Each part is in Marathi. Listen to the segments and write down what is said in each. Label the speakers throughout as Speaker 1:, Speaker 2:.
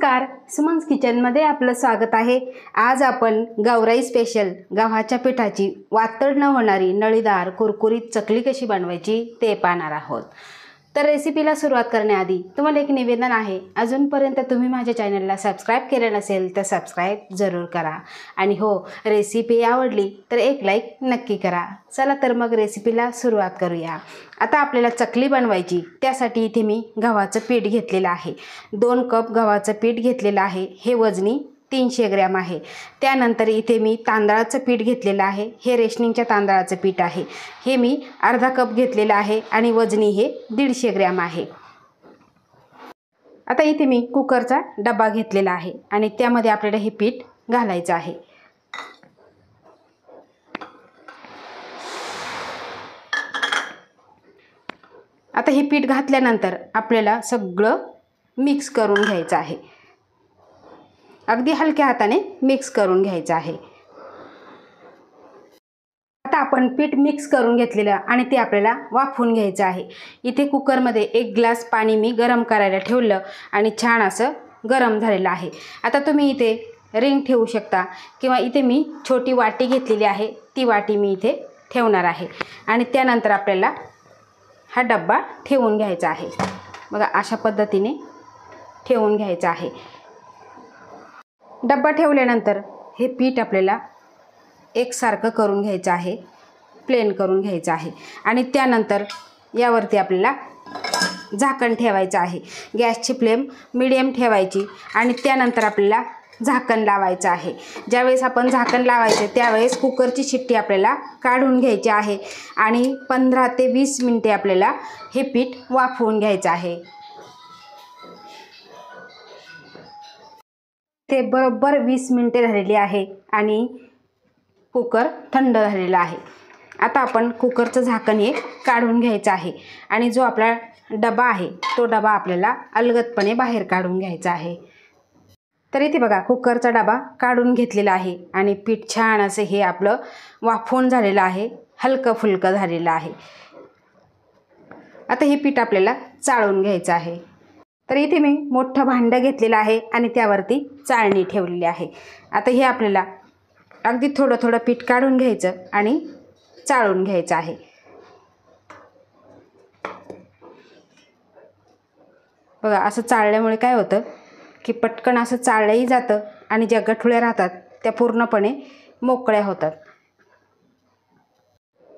Speaker 1: नमस्कार, सुमन्स किचनमध्ये आपलं स्वागत आहे। आज आपण गौराई स्पेशल गव्हाच्या पिठाची वातड न होणारी नळीदार कुरकुरीत चकली कशी बनवायची ते पाहणार आहोत। तर रेसिपीला सुरुवात करण्याआधी तुम्हाला एक निवेदन आहे, अजूनपर्यंत तुम्ही माझ्या चॅनलला सबस्क्राइब केले नसेल तर सबस्क्राइब जरूर करा आणि हो, रेसिपी आवडली तर एक लाईक नक्की करा। चला तर मग रेसिपीला सुरुवात करूया। आता आपल्याला चकली बनवायची, त्यासाठी इथे मी गव्हाचं पीठ घेतलेलं आहे। 2 कप गव्हाचं पीठ घेतलेलं आहे, हे वजनी 300 ग्रॅम आहे। त्यानंतर इथे मी तांदळाचं पीठ घेतलेलं आहे, हे रेशनिंगच्या तांदळाचं पीठ आहे, हे मी अर्धा कप घेतलेलं आहे आणि वजनी हे 150 ग्रॅम आहे। आता इथे मी कुकरचा डबा घेतलेला आहे आणि त्यामध्ये आपल्याला हे पीठ घालायचं आहे। आता हे पीठ घातल्यानंतर आपल्याला सगळं मिक्स करून घ्यायचं आहे, अगदी हलक्या हाताने मिक्स करून घ्यायचं आहे। आता आपण पीठ मिक्स करून घेतलेलं आणि ते आपल्याला वाफवून घ्यायचं आहे। इथे कुकरमध्ये 1 ग्लास पाणी मी गरम करायला ठेवलं आणि छान असं गरम झालेलं आहे। आता तुम्ही इथे रिंग ठेवू शकता किंवा इथे मी छोटी वाटी घेतलेली आहे, ती वाटी मी इथे ठेवणार आहे आणि त्यानंतर आपल्याला हा डब्बा ठेवून घ्यायचा आहे। बघा, अशा पद्धतीने ठेवून घ्यायचा आहे। डब्बा ठेवल्यानंतर हे पीठ आपल्याला एकसारखं करून घ्यायचं आहे, प्लेन करून घ्यायचं आहे आणि त्यानंतर यावरती आपल्याला झाकण ठेवायचं आहे। गॅसची फ्लेम मीडियम ठेवायची आणि त्यानंतर आपल्याला झाकण लावायचं आहे। ज्यावेळेस आपण झाकण लावायचे त्यावेळेस कुकरची शिट्टी आपल्याला काढून घ्यायची आहे आणि 15 ते 20 मिनिटे आपल्याला हे पीठ वाफवून घ्यायचं आहे। ते बरोबर 20 मिनिटे झालेली आहे आणि कुकर थंड झालेला आहे। आता आपण कुकरचं झाकण हे काढून घ्यायचं आहे आणि जो आपला डबा आहे तो डबा आपल्याला अलगदपणे बाहेर काढून घ्यायचा आहे। तर इथे बघा, कुकरचा डबा काढून घेतलेला आहे आणि पीठ छान असं हे आपलं वाफवून झालेलं आहे, हलकं फुलकं झालेलं आहे। आता हे पीठ आपल्याला चाळून घ्यायचं आहे। तर इथे मी मोठं भांडं घेतलेलं आहे आणि त्यावरती चाळणी ठेवलेली आहे। आता हे आपल्याला अगदी थोडं थोडं पीठ काढून घ्यायचं आणि चाळून घ्यायचं आहे। बघा, असं चाळल्यामुळे काय होतं की पटकन असं चाळलंही जातं आणि ज्या गठुळ्या राहतात त्या पूर्णपणे मोकळ्या होतात।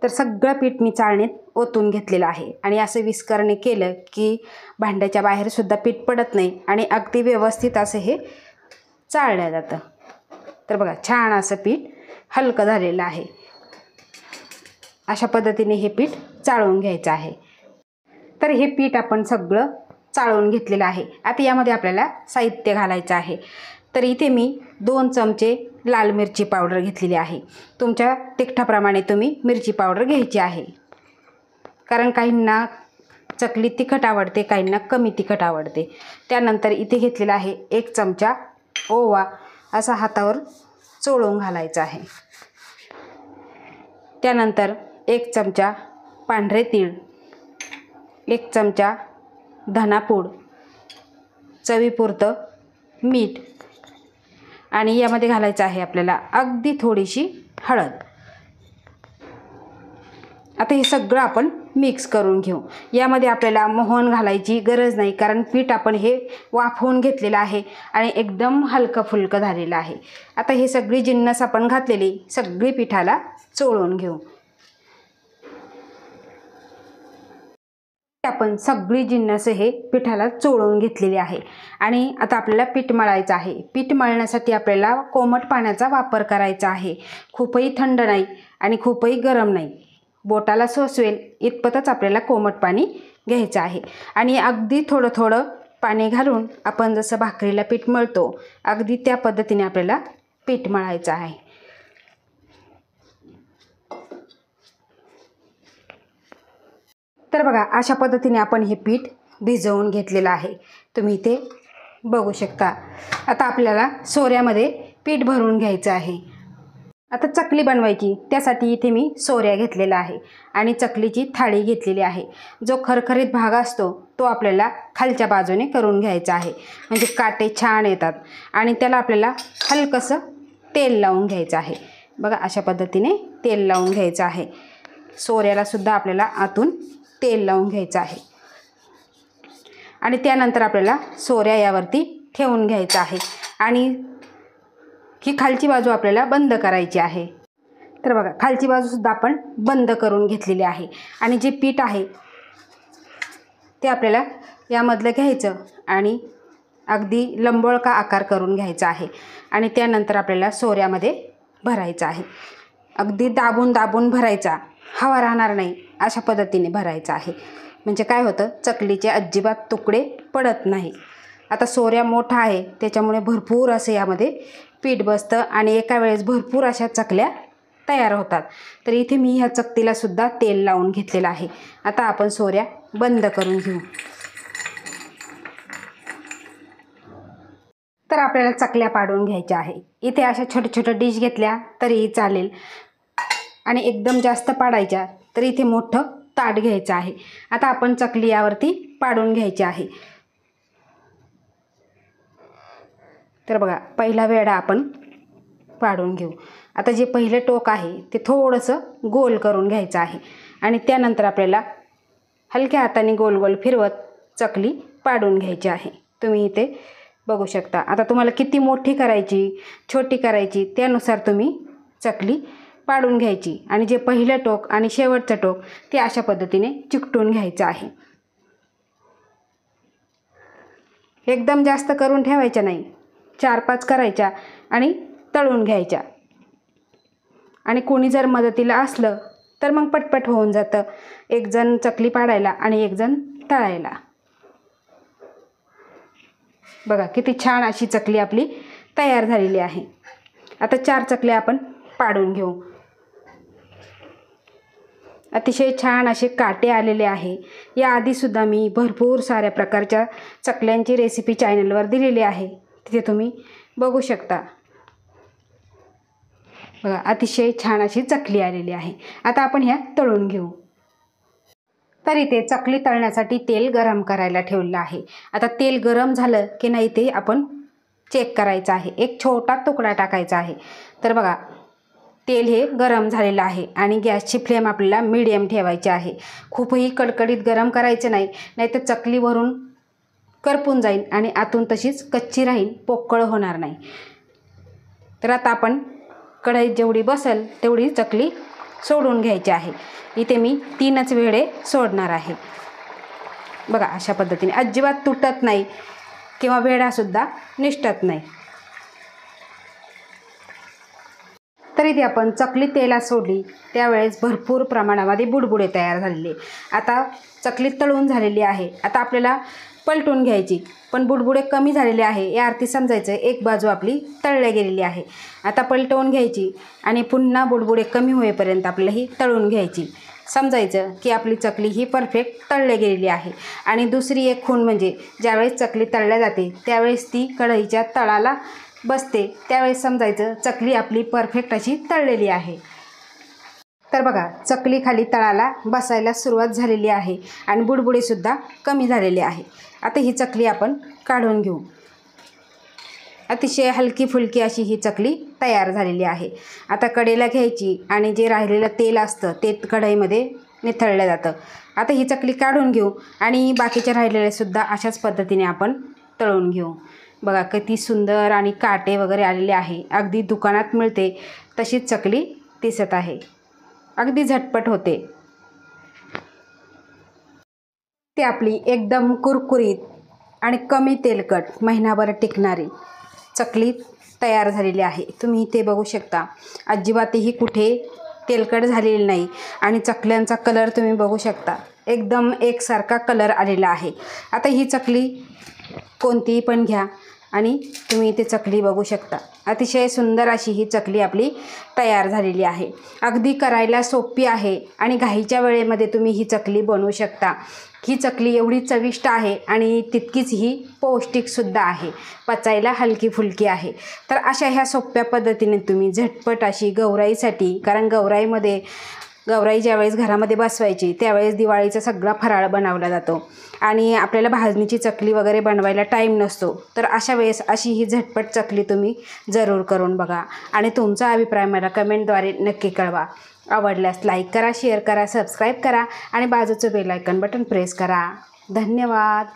Speaker 1: तर सगळं पीठ मी चाळणीत ओतून घेतलेलं आहे आणि असं विस्करणे केलं की भांड्याच्या बाहेर सुद्धा पीठ पडत नाही आणि अगदी व्यवस्थित असं हे चाळलं जातं। तर बघा, छान असं पीठ हलकं झालेलं आहे। अशा पद्धतीने हे पीठ चाळून घ्यायचं आहे। तर हे पीठ आपण सगळं चाळून घेतलेलं आहे। आता यामध्ये आपल्याला साहित्य घालायचं आहे। तर इथे मी 2 चमचे लाल मिरची पावडर घेतलेली आहे। तुमच्या तिखटाप्रमाणे तुम्ही मिरची पावडर घ्यायची आहे, कारण काहींना चकली तिखट आवडते, काहींना कमी तिखट आवडते। त्यानंतर इथे घेतलेला आहे 1 चमचा ओवा, असा हातावर चोळून घालायचा आहे। त्यानंतर 1 चमचा पांढरे तीळ, 1 चमचा धनापूड, चवीपुरतं मीठ आणि यामध्ये घालायचं आहे आपल्याला अगदी थोडीशी हळद। आता हे सगळं आपण मिक्स करून घेऊ। यामध्ये आपल्याला मोहन घालायची गरज नाही, कारण पीठ आपण हे वाफवून घेतलेलं आहे आणि एकदम हलकं फुलकं झालेलं आहे। आता हे सगळी जिन्नस आपण घातलेली सगळी पिठाला चोळून घेऊ। आपण सगळी जिन्नस हे पिठाला चोळून घेतलेली आहे आणि आता आपल्याला पीठ मळायचं आहे। पीठ मळण्यासाठी आपल्याला कोमट पाण्याचा वापर करायचा आहे, खूपही थंड नाही आणि खूपही गरम नाही, बोटाला सोसवेल इतपतच आपल्याला कोमट पाणी घ्यायचं आहे आणि अगदी थोडं थोडं पाणी घालून आपण जसं भाकरीला पीठ मळतो अगदी त्या पद्धतीने आपल्याला पीठ मळायचं आहे। तर बघा, अशा पद्धतीने आपण हे पीठ भिजवून घेतलेलं आहे, तुम्ही इथे बघू शकता। आता आपल्याला सोऱ्यामध्ये पीठ भरून घ्यायचं आहे। आता चकली बनवायची त्यासाठी इथे मी सोऱ्या घेतलेला आहे आणि चकलीची थाळी घेतलेली आहे। जो खरखरीत भाग असतो तो आपल्याला खालच्या बाजूने करून घ्यायचा आहे, म्हणजे काटे छान येतात आणि त्याला आपल्याला हलकंसं तेल लावून घ्यायचं आहे। बघा अशा पद्धतीने तेल लावून घ्यायचं आहे। सोऱ्याला सुद्धा आपल्याला आतून तेल लावून घ्यायचं आहे आणि त्यानंतर आपल्याला सोऱ्या यावरती ठेवून घ्यायचं आहे आणि ही खालची बाजू आपल्याला बंद करायची आहे। तर बघा खालची बाजू सुद्धा आपण बंद करून घेतलेली आहे आणि जे पीठ आहे ते आपल्याला यामधलं घ्यायचं आणि अगदी लंबोळका आकार करून घ्यायचा आहे आणि त्यानंतर आपल्याला सोऱ्यामध्ये भरायचं आहे। अगदी दाबून दाबून भरायचा, हवा राहणार नाही अशा पद्धतीने भरायचा आहे, म्हणजे काय होतं चकलीचे अजिबात तुकडे पडत नाही। आता सोऱ्या मोठा आहे त्याच्यामुळे भरपूर असे यामध्ये पीठ बसतं आणि एका वेळेस भरपूर अशा चकल्या तयार होतात। तर इथे मी ह्या चकतीला सुद्धा तेल लावून घेतलेलं आहे। आता आपण सोऱ्या बंद करून घेऊ। तर आपल्याला चकल्या पाडून घ्यायच्या आहे। इथे अशा छोट्या छोट्या डिश घेतल्या तरीही चालेल आणि एकदम जास्त पाडायच्या तर इथे मोठं ताट घ्यायचं आहे। आता आपण चकली यावरती पाडून घ्यायची आहे। तर बघा पहिला वेढा आपण पाडून घेऊ। आता जे पहिलं टोक आहे ते थोडंसं गोल करून घ्यायचं आहे आणि त्यानंतर आपल्याला हलक्या हाताने गोल गोल फिरवत चकली पाडून घ्यायची आहे। तुम्ही इथे बघू शकता। आता तुम्हाला किती मोठी करायची छोटी करायची त्यानुसार तुम्ही चकली पाडून घ्यायची आणि जे पहिलं टोक आणि शेवटचं टोक ते अशा पद्धतीने चिकटून घ्यायचं आहे। एकदम जास्त करून ठेवायच्या नाही, 4-5 करायच्या आणि तळून घ्यायच्या आणि कोणी जर मदतीला असलं तर मग पटपट होऊन जातं, एक जण चकली पाडायला आणि एक जण तळायला। बघा किती छान अशी चकली आपली तयार झालेली आहे। आता 4 चकल्या आपण पाडून घेऊ। अतिशय छान असे काटे आलेले आहे। याआधी सुद्धा मी भरपूर साऱ्या प्रकारच्या चकल्यांची रेसिपी चॅनलवर दिलेली आहे, तिथे तुम्ही बघू शकता। बघा अतिशय छान अशी चकली आलेली आहे। आता आपण ह्या तळून घेऊ। तर इथे चकली तळण्यासाठी तेल गरम करायला ठेवलेलं आहे। आता तेल गरम झालं की नाही ते आपण चेक करायचं आहे। एक छोटा तुकडा टाकायचा आहे। तर बघा तेल हे गरम झालेलं आहे आणि गॅसची फ्लेम आपल्याला मीडियम ठेवायची आहे। खूपही कडकडीत गरम करायचं नाही, नाहीतर चकली वरून करपून जाईल आणि आतून तशीच कच्ची राहील, पोकळ होणार नाही। तर आता आपण कढईत जेवढी बसेल तेवढी चकली सोडून घ्यायची आहे। इथे मी 3च वेळे सोडणार आहे। बघा अशा पद्धतीने अजिबात तुटत नाही किंवा वेळासुद्धा निष्ठत नाही। तर इथे आपण चकली तेलात सोडली त्यावेळेस भरपूर प्रमाणामध्ये बुडबुडे तयार झालेले। आता चकली तळून झालेली आहे। आता आपल्याला पलटून घ्यायची, पण बुडबुडे कमी झालेले आहे या अर्थी समजायचं एक बाजू आपली तळल्या गेलेली आहे। आता पलटवून घ्यायची आणि पुन्हा बुडबुडे कमी होईपर्यंत आपल्याला ही तळून घ्यायची। समजायचं की आपली चकली ही परफेक्ट तळली गेलेली आहे। आणि दुसरी एक खूण म्हणजे ज्यावेळेस चकली तळल्या जाते त्यावेळेस ती कढईच्या तळाला बसते, त्यावेळेस समजायचं चकली आपली परफेक्ट अशी तळलेली आहे। तर बघा चकली खाली तळाला बसायला सुरुवात झालेली आहे आणि बुडबुडे सुद्धा कमी झालेले आहे। आता ही चकली आपण काढून घेऊ। अतिशय हलकी फुलकी अशी ही चकली तयार झालेली आहे। आता कढईला घ्यायची आणि जे राहिलेलं तेल असतं ते कढईमध्ये निथळलं जातं। आता ही चकली काढून घेऊ आणि बाकीचे राहिलेले सुद्धा अशाच पद्धतीने आपण तळून घेऊ। बघा किती सुंदर आणि काटे वगैरे आलेले आहे, अगदी दुकानात मिळते तशीच चकली दिसत आहे, अगदी झटपट होते। ती आपली एकदम कुरकुरीत आणि कमी तेलकट महिनाभर टिकणारी चकली तयार झालेली आहे। तुम्ही इथे बघू शकता अजिबातही कुठे तेलकट झालेली नाही आणि चकल्यांचा कलर तुम्ही बघू शकता एकदम एकसारखा कलर आलेला आहे। आता ही चकली कोणतीही पण घ्या, आणि तुम्ही इथे चकली बघू शकता. अतिशय सुंदर अशी ही चकली आपली तयार झालेली आहे. अगदी करायला सोपी आहे आणि घाईच्या वेळेमध्ये तुम्ही ही चकली बनवू शकता. ही चकली एवढी चविष्ट आहे आणि तितकीच ही पौष्टिकसुद्धा आहे. पचायला हलकी फुलकी आहे. तर अशा ह्या सोप्या पद्धतीने तुम्ही झटपट अशी गौराईसाठी, कारण गौराई ज्यावेळेस घरामध्ये बसवायची त्यावेळेस दिवाळीचा सगळा फराळ बनवला जातो आणि आपल्याला भाजणीची चकली वगैरे बनवायला टाईम नसतो. तर अशा वेळेस अशी ही झटपट चकली तुम्ही जरूर करून बघा आणि तुमचा अभिप्राय मला कमेंटद्वारे नक्की कळवा. आवडल्यास लाईक करा, शेअर करा, सबस्क्राईब करा आणि बाजूचं बेल आयकॉन बटन प्रेस करा. धन्यवाद.